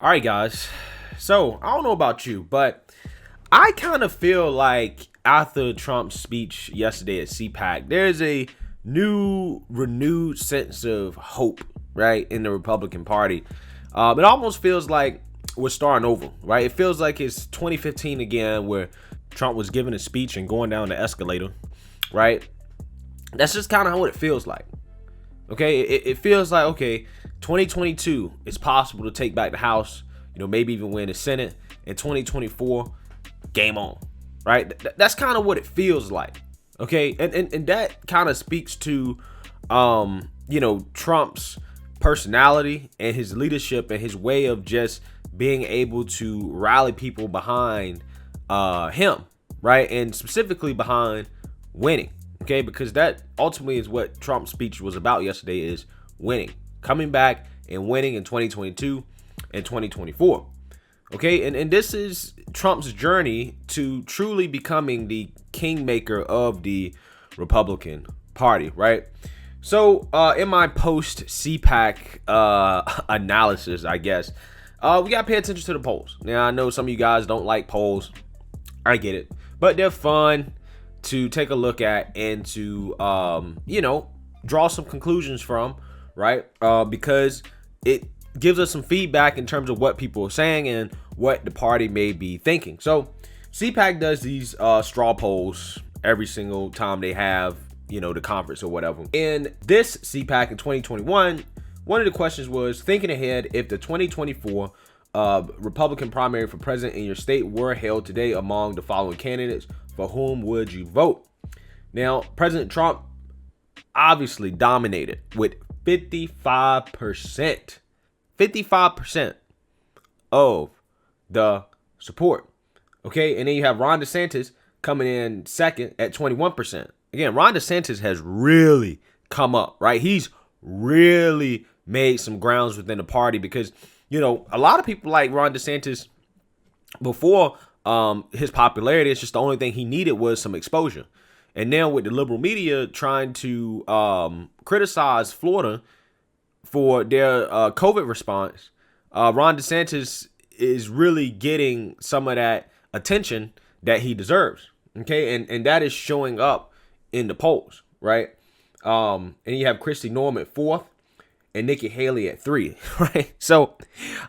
All right, guys. So I don't know about you, but I kind of feel like after Trump's speech yesterday at CPAC, there's a renewed sense of hope, right, in the Republican Party. It almost feels like we're starting over, right? It feels like it's 2015 again, where Trump was giving a speech and going down the escalator, right? That's just kind of what it feels like. Okay, it feels like, okay, 2022, it's possible to take back the House, maybe even win the Senate. In 2024, game on, right? That's kind of what it feels like. Okay, and that kind of speaks to, Trump's personality and his leadership and his way of just being able to rally people behind him, right? And specifically behind winning. Okay, because that ultimately is what Trump's speech was about yesterday, is winning, coming back and winning in 2022 and 2024. Okay, and this is Trump's journey to truly becoming the kingmaker of the Republican Party, right? So in my post CPAC analysis, I guess, we got to pay attention to the polls. Now, I know some of you guys don't like polls. I get it, but they're fun to take a look at and to draw some conclusions from, right? Because it gives us some feedback in terms of what people are saying and what the party may be thinking. So CPAC does these straw polls every single time they have the conference or whatever. In this CPAC in 2021, one of the questions was, thinking ahead, if the 2024 Republican primary for president in your state were held today, among the following candidates, for whom would you vote? Now, President Trump obviously dominated with 55% of the support. Okay, and then you have Ron DeSantis coming in second at 21%. Again, Ron DeSantis has really come up, right? He's really made some grounds within the party because, a lot of people like Ron DeSantis before his popularity. It's just the only thing he needed was some exposure. And now with the liberal media trying to criticize Florida for their COVID response, Ron DeSantis is really getting some of that attention that he deserves. Okay, and that is showing up in the polls, right? And you have Kristi Noem at 4th and Nikki Haley at 3, right? So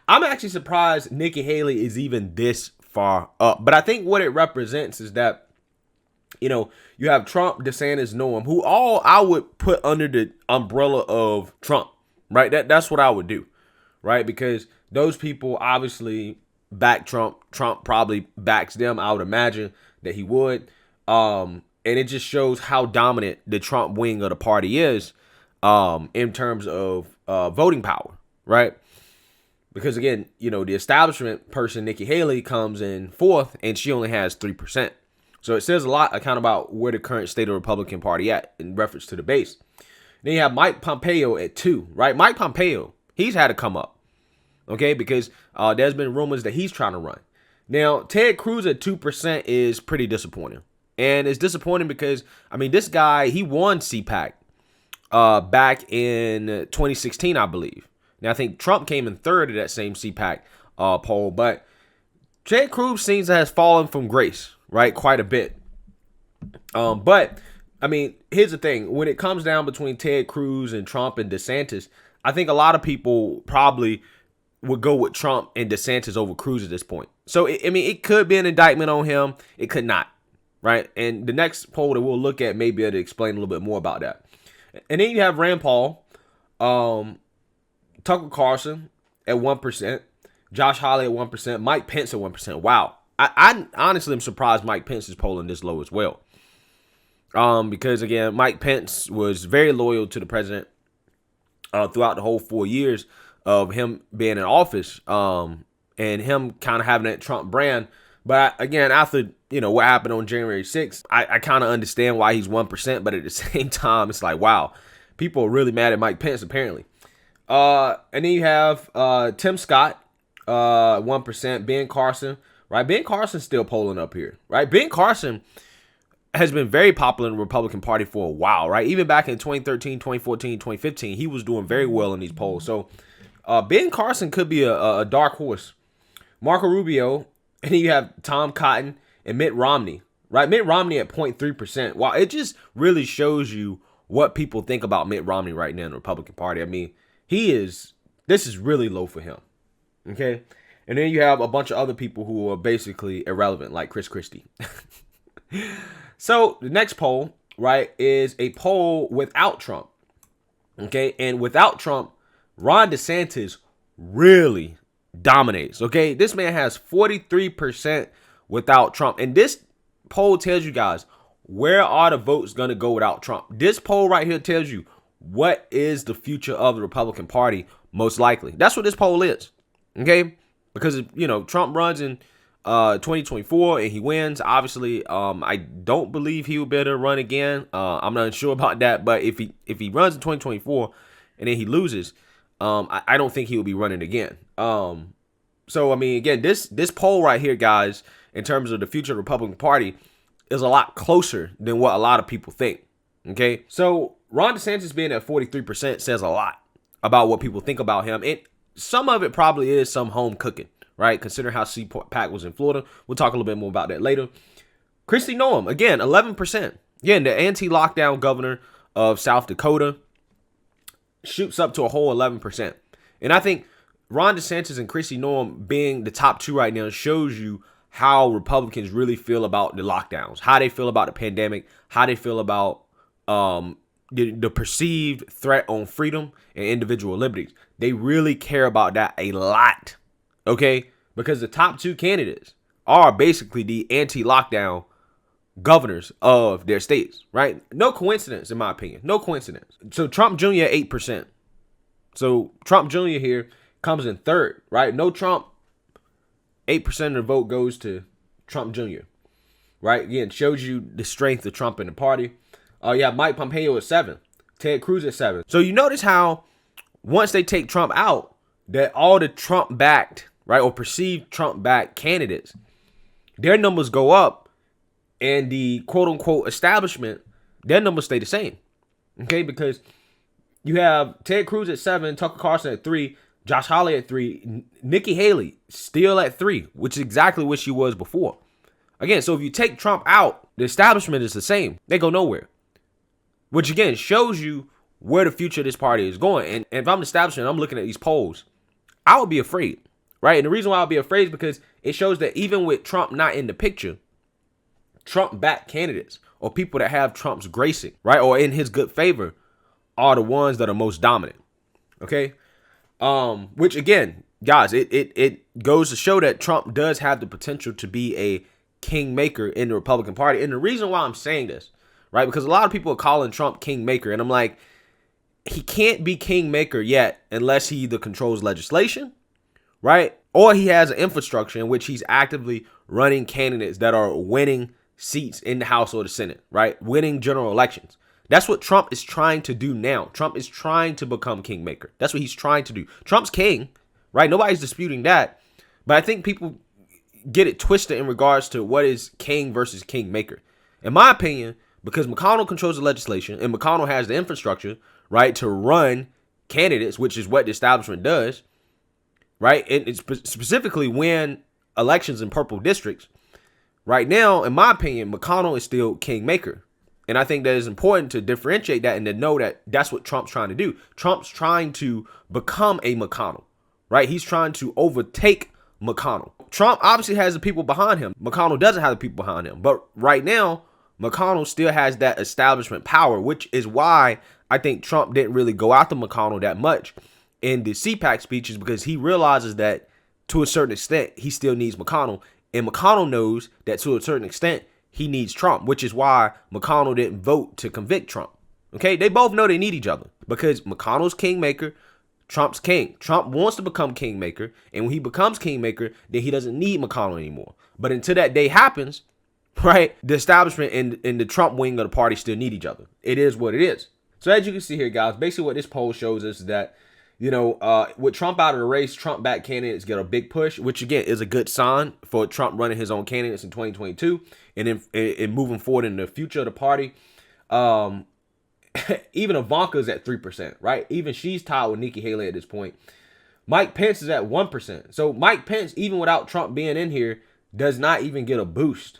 I'm actually surprised Nikki Haley is even this far up. But I think what it represents is that, you have Trump, DeSantis, Noem, who all I would put under the umbrella of Trump, right? That's what I would do, right? Because those people obviously back Trump. Trump probably backs them. I would imagine that he would. And it just shows how dominant the Trump wing of the party is in terms of voting power, right? Because again, the establishment person, Nikki Haley, comes in 4th and she only has 3%. So it says a lot kind of about where the current state of the Republican Party at in reference to the base. Then you have Mike Pompeo at 2, right? Mike Pompeo, he's had to come up, okay? Because there's been rumors that he's trying to run. Now, Ted Cruz at 2% is pretty disappointing. And it's disappointing because, this guy, he won CPAC back in 2016, I believe. Now, I think Trump came in 3rd of that same CPAC poll, but Ted Cruz seems to have fallen from grace, right? Quite a bit. But, here's the thing. When it comes down between Ted Cruz and Trump and DeSantis, I think a lot of people probably would go with Trump and DeSantis over Cruz at this point. So, it could be an indictment on him. It could not, right? And the next poll that we'll look at may be able to explain a little bit more about that. And then you have Rand Paul, Tucker Carlson at 1%, Josh Hawley at 1%, Mike Pence at 1%. Wow. I honestly am surprised Mike Pence is polling this low as well. Because again, Mike Pence was very loyal to the president throughout the whole 4 years of him being in office, and him kind of having that Trump brand. But again, after what happened on January 6th, I kind of understand why he's 1%, but at the same time, it's like, wow, people are really mad at Mike Pence apparently. And then you have Tim Scott, 1%, Ben Carson, right? Ben Carson's still polling up here, right? Ben Carson has been very popular in the Republican Party for a while, right? Even back in 2013, 2014, 2015, he was doing very well in these polls. So Ben Carson could be a dark horse. Marco Rubio, and then you have Tom Cotton and Mitt Romney, right? Mitt Romney at 0.3%. Wow, it just really shows you what people think about Mitt Romney right now in the Republican Party. I mean, this is really low for him, okay? And then you have a bunch of other people who are basically irrelevant, like Chris Christie. So the next poll, right, is a poll without Trump, okay? And without Trump, Ron DeSantis really dominates, okay? This man has 43% without Trump. And this poll tells you guys, where are the votes going to go without Trump? This poll right here tells you what is the future of the Republican Party most likely. That's what this poll is, okay? Because, you know, Trump runs in 2024 and he wins. Obviously, I don't believe he will be able to run again. I'm not sure about that. But if he runs in 2024 and then he loses, I don't think he will be running again. So, I mean, again, this poll right here, guys, in terms of the future of the Republican Party, is a lot closer than what a lot of people think. Okay, so Ron DeSantis being at 43% says a lot about what people think about him. And some of it probably is some home cooking, right? Considering how CPAC was in Florida. We'll talk a little bit more about that later. Kristi Noem, again, 11%. Again, the anti-lockdown governor of South Dakota shoots up to a whole 11%. And I think Ron DeSantis and Kristi Noem being the top two right now shows you how Republicans really feel about the lockdowns, how they feel about the pandemic, how they feel about the perceived threat on freedom and individual liberties. They really care about that a lot, okay? Because the top two candidates are basically the anti-lockdown governors of their states, right? No coincidence, in my opinion. No coincidence. So Trump Jr. at 8%. So Trump Jr. here comes in third, right? No Trump. 8% of the vote goes to Trump Jr., right? Again, shows you the strength of Trump in the party. Yeah, Mike Pompeo at 7. Ted Cruz at 7. So you notice how once they take Trump out, that all the Trump-backed, right, or perceived Trump-backed candidates, their numbers go up, and the quote-unquote establishment, their numbers stay the same, okay? Because you have Ted Cruz at 7, Tucker Carlson at 3, Josh Hawley at 3, Nikki Haley still at 3, which is exactly what she was before. Again, so if you take Trump out, the establishment is the same. They go nowhere. Which, again, shows you where the future of this party is going. And if I'm the establishment, I'm looking at these polls, I would be afraid, right? And the reason why I would be afraid is because it shows that even with Trump not in the picture, Trump-backed candidates or people that have Trump's gracing, right, or in his good favor are the ones that are most dominant, okay? Which, again, guys, it goes to show that Trump does have the potential to be a kingmaker in the Republican Party. And the reason why I'm saying this, right, because a lot of people are calling Trump kingmaker, and I'm like, he can't be kingmaker yet unless he either controls legislation, right, or he has an infrastructure in which he's actively running candidates that are winning seats in the House or the Senate, right, winning general elections. That's what Trump is trying to do now. Trump is trying to become kingmaker. That's what he's trying to do. Trump's king, right? Nobody's disputing that. But I think people get it twisted in regards to what is king versus kingmaker. In my opinion, because McConnell controls the legislation and McConnell has the infrastructure, right, to run candidates, which is what the establishment does, right? And it's specifically win elections in purple districts. Right now, in my opinion, McConnell is still kingmaker. And I think that it's important to differentiate that and to know that that's what Trump's trying to do. Trump's trying to become a McConnell, right? He's trying to overtake McConnell. Trump obviously has the people behind him. McConnell doesn't have the people behind him. But right now, McConnell still has that establishment power, which is why I think Trump didn't really go after McConnell that much in the CPAC speeches, because he realizes that to a certain extent, he still needs McConnell. And McConnell knows that to a certain extent, he needs Trump, which is why McConnell didn't vote to convict Trump. Okay, they both know they need each other because McConnell's kingmaker, Trump's king. Trump wants to become kingmaker, and when he becomes kingmaker, then he doesn't need McConnell anymore. But until that day happens, right, the establishment and the Trump wing of the party still need each other. It is what it is. So as you can see here, guys, basically what this poll shows us is that, you know, with Trump out of the race, Trump-backed candidates get a big push, which, again, is a good sign for Trump running his own candidates in 2022 and in moving forward in the future of the party. Even Ivanka's at 3%, right? Even she's tied with Nikki Haley at this point. Mike Pence is at 1%. So Mike Pence, even without Trump being in here, does not even get a boost,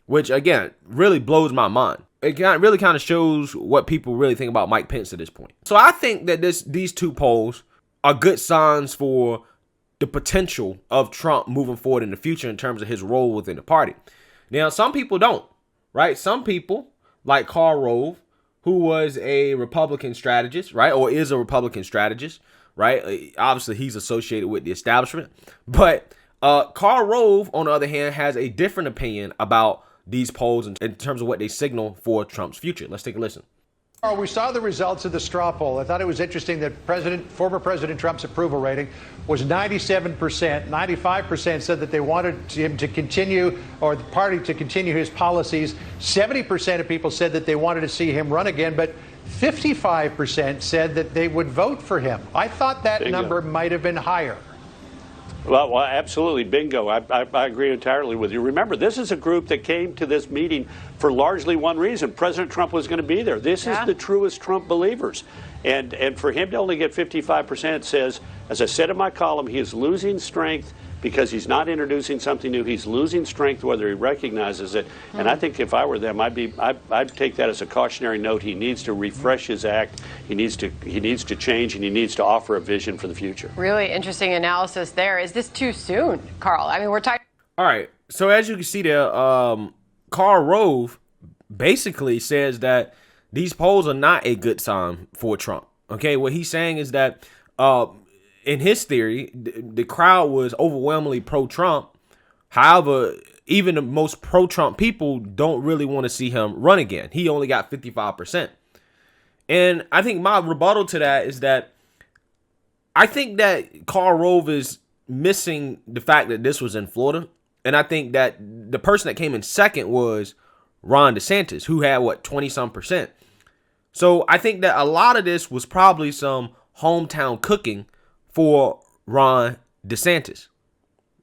which again really blows my mind. It really kind of shows what people really think about Mike Pence at this point. So I think that these two polls are good signs for the potential of Trump moving forward in the future in terms of his role within the party. Now, some people don't, right? Some people, like Karl Rove, who was a Republican strategist, right? Or is a Republican strategist, right? Obviously, he's associated with the establishment. But Karl Rove, on the other hand, has a different opinion about these polls in terms of what they signal for Trump's future. Let's take a listen. We saw the results of the straw poll. I thought it was interesting that former President Trump's approval rating was 97%. 95% said that they wanted him to continue, or the party to continue his policies. 70% of people said that they wanted to see him run again, but 55% said that they would vote for him. I thought that number might have been higher. Well, absolutely. Bingo. I agree entirely with you. Remember, this is a group that came to this meeting for largely one reason. President Trump was going to be there. This is the truest Trump believers. And for him to only get 55% says, as I said in my column, he is losing strength because he's not introducing something new. He's losing strength whether he recognizes it. And I think if I were them, I'd take that as a cautionary note. He needs to refresh his act. He needs to change, and he needs to offer a vision for the future. Really interesting analysis there. Is this too soon, Karl? I mean, we're talking. All right. So as you can see there, Karl Rove basically says that these polls are not a good sign for Trump. Okay. What he's saying is that in his theory, the crowd was overwhelmingly pro-Trump. However, even the most pro-Trump people don't really want to see him run again. He only got 55%. And I think my rebuttal to that is that I think that Karl Rove is missing the fact that this was in Florida. And I think that the person that came in second was Ron DeSantis, who had, 20-some%. So I think that a lot of this was probably some hometown cooking for Ron DeSantis.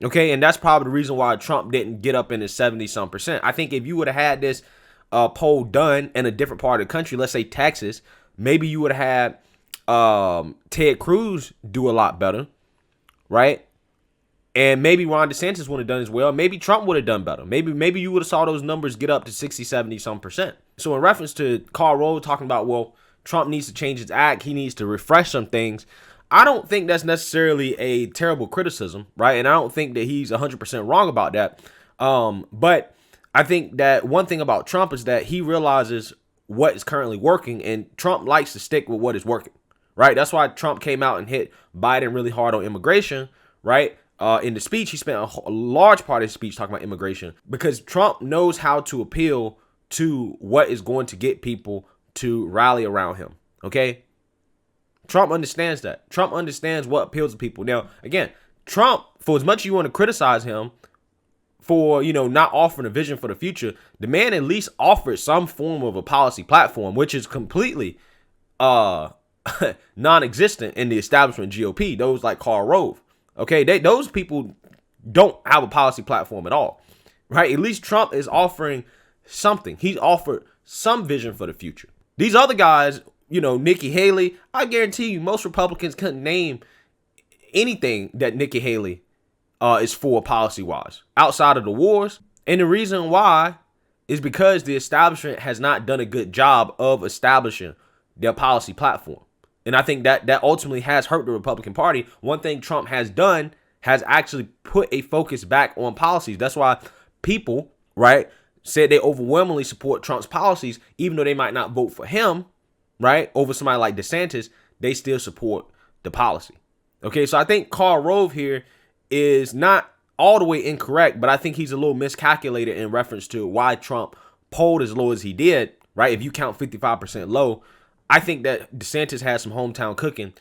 Okay, and that's probably the reason why Trump didn't get up in his 70-some%. I think if you would have had this poll done in a different part of the country, let's say Texas, maybe you would have had Ted Cruz do a lot better, right? And maybe Ron DeSantis would have done as well. Maybe Trump would have done better. Maybe you would have saw those numbers get up to 60, 70-some%. So in reference to Karl Rove talking about, well, Trump needs to change his act, he needs to refresh some things, I don't think that's necessarily a terrible criticism, right? And I don't think that he's 100% wrong about that. But I think that one thing about Trump is that he realizes what is currently working, and Trump likes to stick with what is working, right? That's why Trump came out and hit Biden really hard on immigration, right? In the speech, he spent a large part of his speech talking about immigration because Trump knows how to appeal to what is going to get people to rally around him, okay? Trump understands that. Trump understands what appeals to people. Now, again, Trump, for as much as you want to criticize him for, not offering a vision for the future, the man at least offered some form of a policy platform, which is completely non-existent in the establishment GOP, those like Karl Rove. Okay, those people don't have a policy platform at all, right? At least Trump is offering something. He's offered some vision for the future. These other guys, Nikki Haley, I guarantee you most Republicans couldn't name anything that Nikki Haley is for policy-wise outside of the wars. And the reason why is because the establishment has not done a good job of establishing their policy platform. And I think that ultimately has hurt the Republican Party. One thing Trump has done has actually put a focus back on policies. That's why people, right, said they overwhelmingly support Trump's policies, even though they might not vote for him, right, over somebody like DeSantis, they still support the policy. Okay, so I think Karl Rove here is not all the way incorrect, but I think he's a little miscalculated in reference to why Trump polled as low as he did, right? If you count 55% low, I think that DeSantis has some hometown cooking.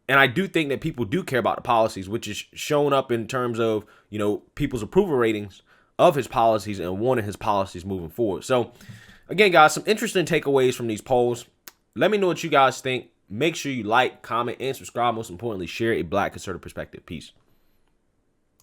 And I do think that people do care about the policies, which is shown up in terms of, people's approval ratings of his policies and wanting his policies moving forward. So, again, guys, some interesting takeaways from these polls. Let me know what you guys think. Make sure you like, comment, and subscribe. Most importantly, share a Black conservative perspective. Peace.